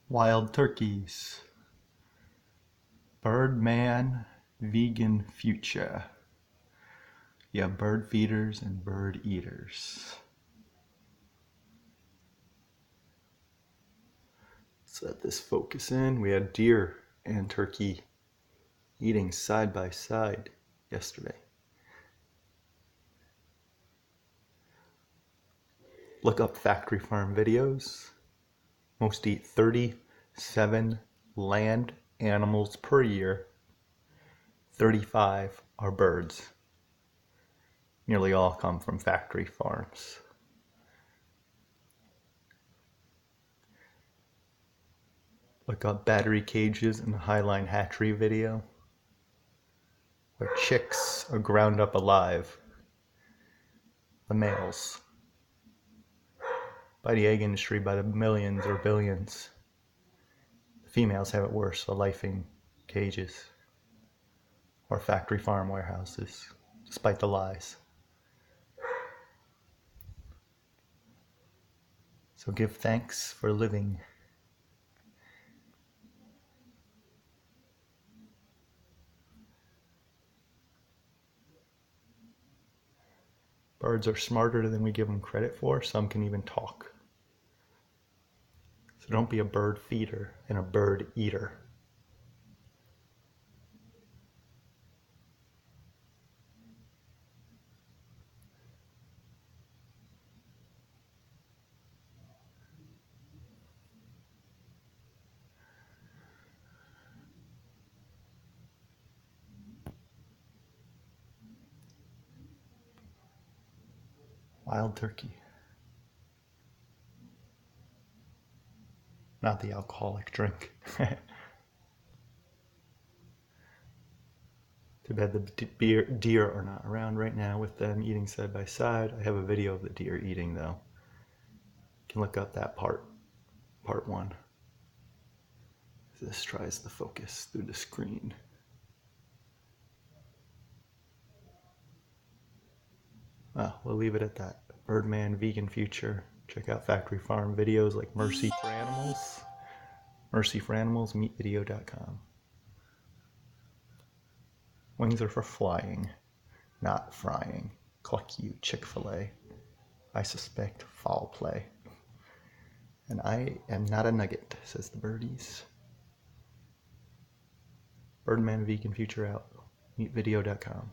Wild turkeys. Birdman vegan future. You have bird feeders and bird eaters. Let's let this focus in. We had deer and turkey eating side by side yesterday. Look up factory farm videos. Most eat 37 land animals per year. 35 are birds. Nearly all come from factory farms. Look up battery cages in the Highline hatchery video, where chicks are ground up alive, the males, by the egg industry by the millions or billions. The females have it worse, the lifing cages or factory farm warehouses, despite the lies. So give thanks for living. Birds are smarter than we give them credit for. Some can even talk. So don't be a bird feeder and a bird eater. Wild turkey. Not the alcoholic drink. Too bad the deer are not around right now with them eating side by side. I have a video of the deer eating though. You can look up that part 1. This tries to focus through the screen. Well, we'll leave it at that. Birdman vegan future. Check out factory farm videos like Mercy for Animals. Mercy for Animals, meatvideo.com. Wings are for flying, not frying. Cluck you, Chick-fil-A. I suspect foul play. And I am not a nugget, says the birdies. Birdman vegan future out. Meatvideo.com.